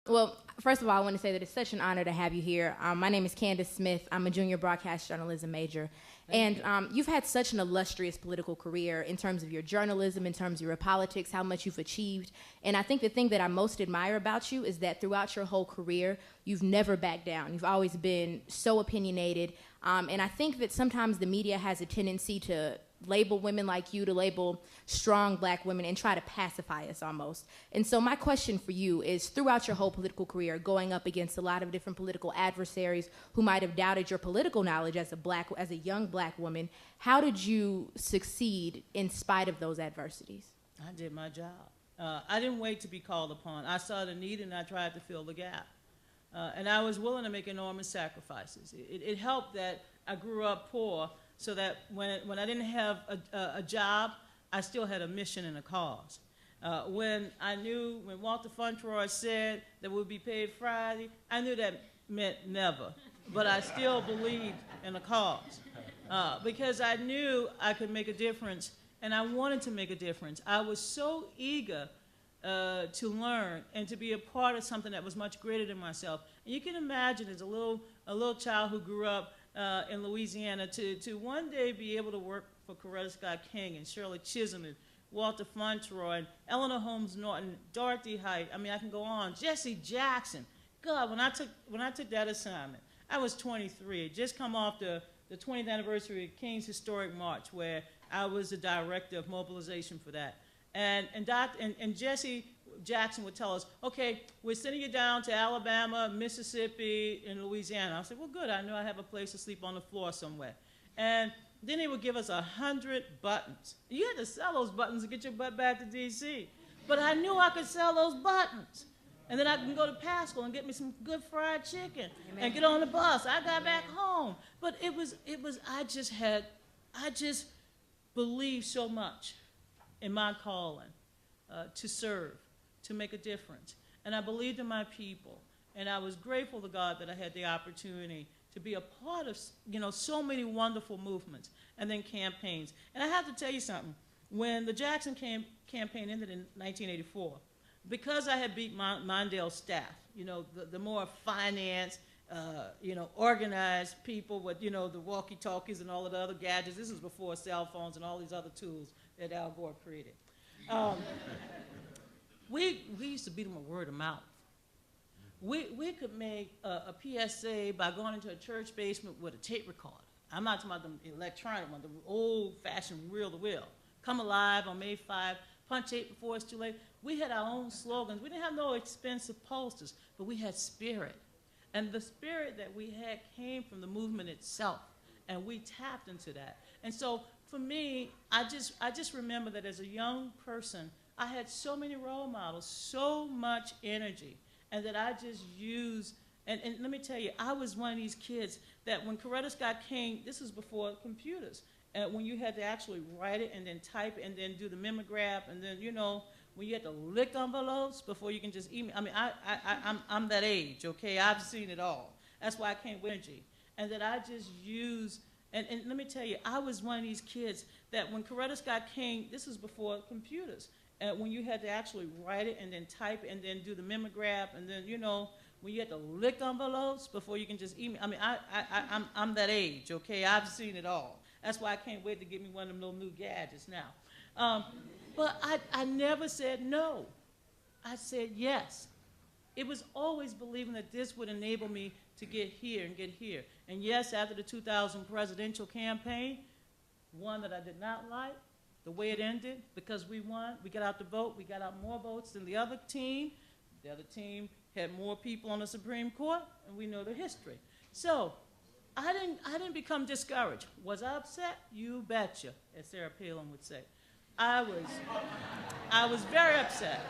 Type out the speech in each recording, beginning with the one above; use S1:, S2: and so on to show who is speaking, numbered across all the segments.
S1: Well, first of all, I want to say that it's such an honor to have you here. My name is Candace Smith. I'm a junior broadcast journalism major. You've had such an illustrious political career in terms of your journalism, in terms of your politics, how much you've achieved. And I think the thing that I most admire about you is that throughout your whole career, you've never backed down. You've always been so opinionated. And I think that sometimes the media has a tendency to label women like you, to label strong black women and try to pacify us almost. And so my question for you is, throughout your whole political career, going up against a lot of different political adversaries who might have doubted your political knowledge as a young black woman, how did you succeed in spite of those adversities?
S2: I did my job. I didn't wait to be called upon. I saw the need and I tried to fill the gap. And I was willing to make enormous sacrifices. It helped that I grew up poor, so that when I didn't have a job, I still had a mission and a cause. When Walter Funtroy said that we'd be paid Friday, I knew that meant never, but I still believed in a cause because I knew I could make a difference, and I wanted to make a difference. I was so eager to learn and to be a part of something that was much greater than myself. And you can imagine, as a little child who grew up in Louisiana, to one day be able to work for Coretta Scott King and Shirley Chisholm and Walter Funtroy and Eleanor Holmes Norton, Dorothy Height. I mean, I can go on. Jesse Jackson. God, when I took that assignment, I was 23. I'd just come off the 20th anniversary of King's Historic March, where I was the director of mobilization for that. And Jesse Jackson would tell us, okay, we're sending you down to Alabama, Mississippi, and Louisiana. I said, well, good. I know I have a place to sleep on the floor somewhere. And then he would give us 100 buttons. You had to sell those buttons to get your butt back to D.C. But I knew I could sell those buttons. And then I can go to Pascal and get me some good fried chicken. Amen. And get on the bus. I got back home. But I just believed so much in my calling to serve, to make a difference. And I believed in my people. And I was grateful to God that I had the opportunity to be a part of, so many wonderful movements and then campaigns. And I have to tell you something. When the Jackson campaign ended in 1984, because I had beat Mondale's staff, the more finance, organized people with, the walkie-talkies and all of the other gadgets. This was before cell phones and all these other tools that Al Gore created. We used to beat them with word of mouth. We could make a PSA by going into a church basement with a tape recorder. I'm not talking about the electronic one, the old-fashioned reel-to-reel. Come alive on May 5, punch 8 before it's too late. We had our own slogans. We didn't have no expensive posters, but we had spirit. And the spirit that we had came from the movement itself, and we tapped into that. And so for me, I just remember that as a young person, I had so many role models, so much energy, and that I just used, and let me tell you, I was one of these kids that when Coretta Scott King, this was before computers, when you had to actually write it and then type it and then do the mimeograph, and then, when you had to lick envelopes before you can just email. I mean, I'm that age, okay? I've seen it all. That's why I can't with energy. And that I just use, and let me tell you, I was one of these kids that when Coretta Scott King, this was before computers, when you had to actually write it and then type it and then do the mimeograph, and then, when you had to lick envelopes before you can just email. I mean, I'm that age, okay? I've seen it all. That's why I can't wait to get me one of them little new gadgets now. But I never said no. I said yes. It was always believing that this would enable me to get here and get here. And yes, after the 2000 presidential campaign, one that I did not like, the way it ended, because we won, we got out the vote, we got out more votes than the other team. The other team had more people on the Supreme Court, and we know the history. So I didn't become discouraged. Was I upset? You betcha, as Sarah Palin would say. I was very upset.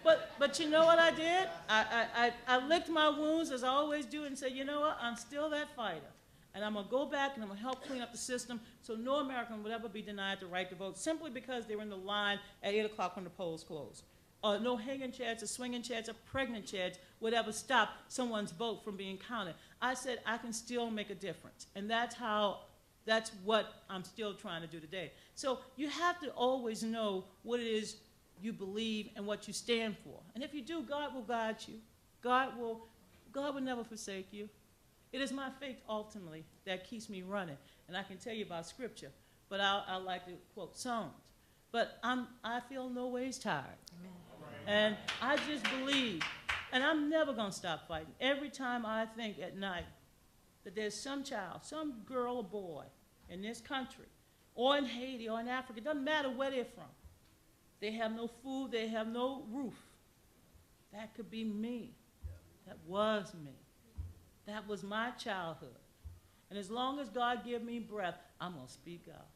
S2: But you know what I did? I licked my wounds, as I always do, and said, you know what? I'm still that fighter. And I'm going to go back and I'm going to help clean up the system so no American would ever be denied the right to vote simply because they were in the line at 8 o'clock when the polls closed. No hanging chads or swinging chads or pregnant chads would ever stop someone's vote from being counted. I said I can still make a difference. And that's what I'm still trying to do today. So you have to always know what it is you believe and what you stand for. And if you do, God will guide you. God will never forsake you. It is my faith ultimately that keeps me running. And I can tell you about scripture, but I like to quote Psalms. But I feel no ways tired. Amen. And I just believe, and I'm never going to stop fighting. Every time I think at night that there's some child, some girl or boy in this country, or in Haiti, or in Africa, it doesn't matter where they're from. They have no food, they have no roof. That could be me. That was me. That was my childhood. And as long as God gives me breath, I'm going to speak out.